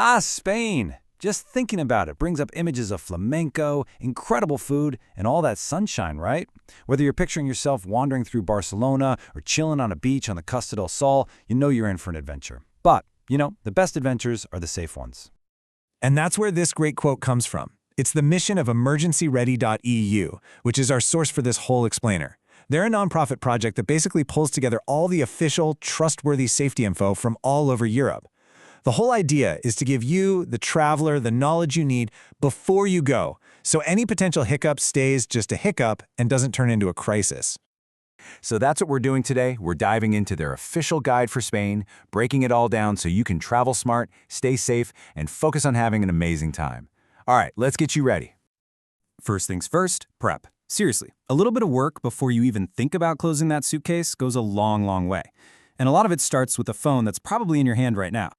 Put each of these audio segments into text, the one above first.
Ah, Spain! Just thinking about it brings up images of flamenco, incredible food, and all that sunshine, right? Whether you're picturing yourself wandering through Barcelona or chilling on a beach on the Costa del Sol, you know you're in for an adventure. But, the best adventures are the safe ones. And that's where this great quote comes from. It's the mission of EmergencyReady.eu, which is our source for this whole explainer. They're a nonprofit project that basically pulls together all the official, trustworthy safety info from all over Europe. The whole idea is to give you, the traveler, the knowledge you need before you go, so any potential hiccup stays just a hiccup and doesn't turn into a crisis. So that's what we're doing today. We're diving into their official guide for Spain, breaking it all down so you can travel smart, stay safe, and focus on having an amazing time. All right, let's get you ready. First things first, prep. Seriously, a little bit of work before you even think about closing that suitcase goes a long, long way. And a lot of it starts with a phone that's probably in your hand right now.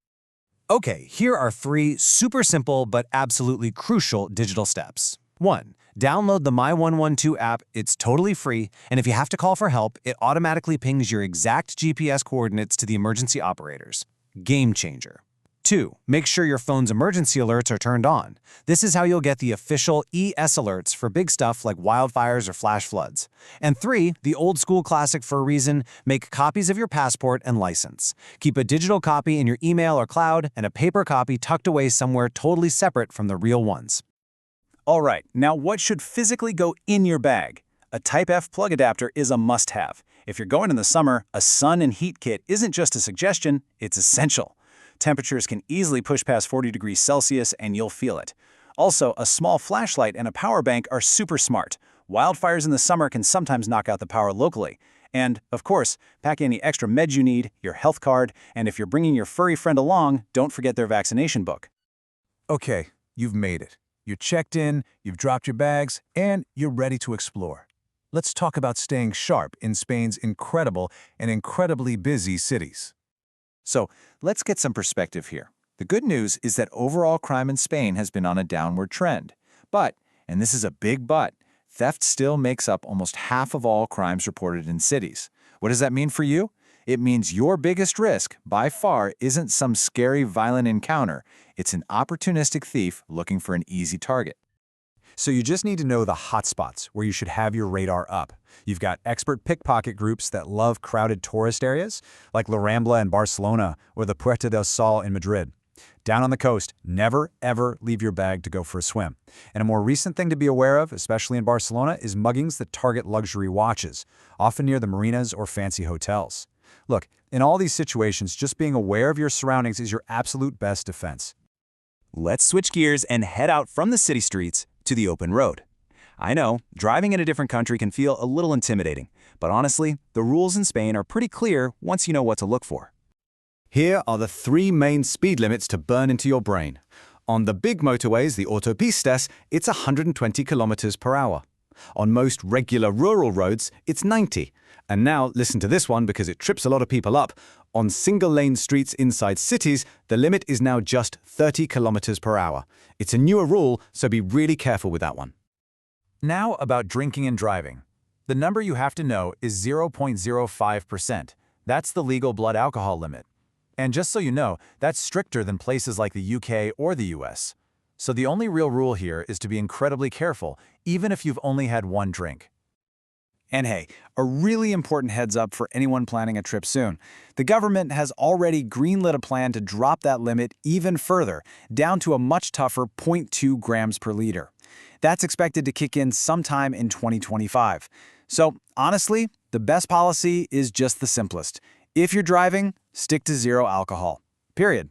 Okay, here are 3 super simple but absolutely crucial digital steps. 1. Download the My112 app. It's totally free, and if you have to call for help, it automatically pings your exact GPS coordinates to the emergency operators. Game changer. 2. Make sure your phone's emergency alerts are turned on. This is how you'll get the official ES alerts for big stuff like wildfires or flash floods. And 3, the old school classic for a reason, make copies of your passport and license. Keep a digital copy in your email or cloud and a paper copy tucked away somewhere totally separate from the real ones. All right, now what should physically go in your bag? A Type F plug adapter is a must-have. If you're going in the summer, a sun and heat kit isn't just a suggestion, it's essential. Temperatures can easily push past 40 degrees Celsius and you'll feel it. Also, a small flashlight and a power bank are super smart. Wildfires in the summer can sometimes knock out the power locally. And, of course, pack any extra meds you need, your health card, and if you're bringing your furry friend along, don't forget their vaccination book. Okay, you've made it. You're checked in, you've dropped your bags, and you're ready to explore. Let's talk about staying sharp in Spain's incredible and incredibly busy cities. So, let's get some perspective here. The good news is that overall crime in Spain has been on a downward trend. But, and this is a big but, theft still makes up almost half of all crimes reported in cities. What does that mean for you? It means your biggest risk, by far, isn't some scary, violent encounter. It's an opportunistic thief looking for an easy target. So you just need to know the hotspots where you should have your radar up. You've got expert pickpocket groups that love crowded tourist areas, like La Rambla in Barcelona or the Puerta del Sol in Madrid. Down on the coast, never, ever leave your bag to go for a swim. And a more recent thing to be aware of, especially in Barcelona, is muggings that target luxury watches, often near the marinas or fancy hotels. Look, in all these situations, just being aware of your surroundings is your absolute best defense. Let's switch gears and head out from the city streets to the open road. I know, driving in a different country can feel a little intimidating, but honestly, the rules in Spain are pretty clear once you know what to look for. Here are the 3 main speed limits to burn into your brain. On the big motorways, the autopistas, it's 120 kilometers per hour. On most regular rural roads, it's 90. And now, listen to this one because it trips a lot of people up. On single-lane streets inside cities, the limit is now just 30 kilometers per hour. It's a newer rule, so be really careful with that one. Now about drinking and driving. The number you have to know is 0.05%. That's the legal blood alcohol limit. And just so you know, that's stricter than places like the UK or the US. So the only real rule here is to be incredibly careful, even if you've only had one drink. And hey, a really important heads up for anyone planning a trip soon. The government has already greenlit a plan to drop that limit even further, down to a much tougher 0.2 grams per liter. That's expected to kick in sometime in 2025. So honestly, the best policy is just the simplest. If you're driving, stick to 0 alcohol. Period.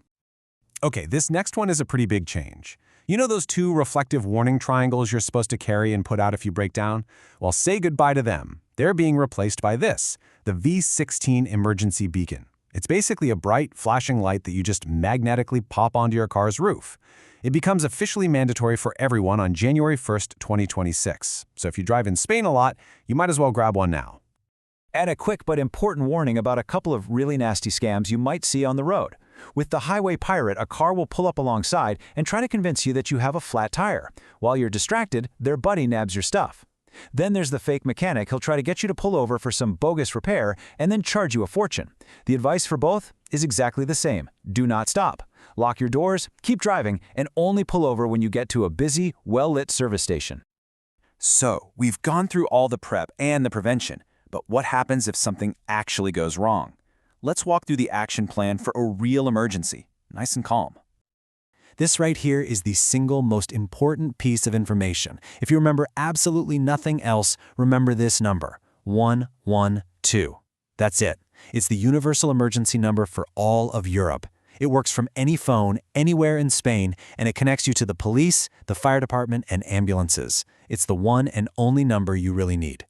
Okay, this next one is a pretty big change. You know those 2 reflective warning triangles you're supposed to carry and put out if you break down? Well, say goodbye to them. They're being replaced by this, the V16 emergency beacon. It's basically a bright, flashing light that you just magnetically pop onto your car's roof. It becomes officially mandatory for everyone on January 1st, 2026. So if you drive in Spain a lot, you might as well grab one now. And a quick but important warning about a couple of really nasty scams you might see on the road. With the highway pirate, a car will pull up alongside and try to convince you that you have a flat tire. While you're distracted, their buddy nabs your stuff. Then there's the fake mechanic. He'll try to get you to pull over for some bogus repair and then charge you a fortune. The advice for both is exactly the same. Do not stop. Lock your doors, keep driving, and only pull over when you get to a busy, well-lit service station. So, we've gone through all the prep and the prevention, but what happens if something actually goes wrong? Let's walk through the action plan for a real emergency, nice and calm. This right here is the single most important piece of information. If you remember absolutely nothing else, remember this number, 112. That's it. It's the universal emergency number for all of Europe. It works from any phone, anywhere in Spain, and it connects you to the police, the fire department, and ambulances. It's the one and only number you really need.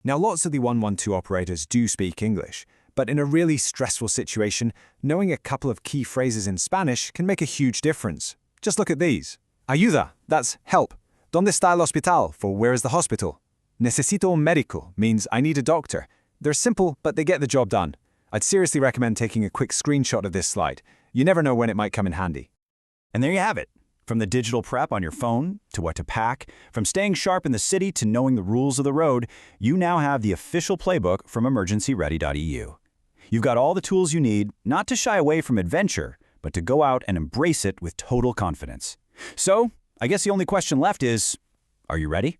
Now, lots of the 112 operators do speak English, but in a really stressful situation, knowing a couple of key phrases in Spanish can make a huge difference. Just look at these. Ayuda, that's help. ¿Dónde está el hospital? For where is the hospital? Necesito un médico means I need a doctor. They're simple, but they get the job done. I'd seriously recommend taking a quick screenshot of this slide. You never know when it might come in handy. And there you have it. From the digital prep on your phone to what to pack, from staying sharp in the city to knowing the rules of the road, you now have the official playbook from EmergencyReady.eu. You've got all the tools you need, not to shy away from adventure, but to go out and embrace it with total confidence. So, I guess the only question left is, are you ready?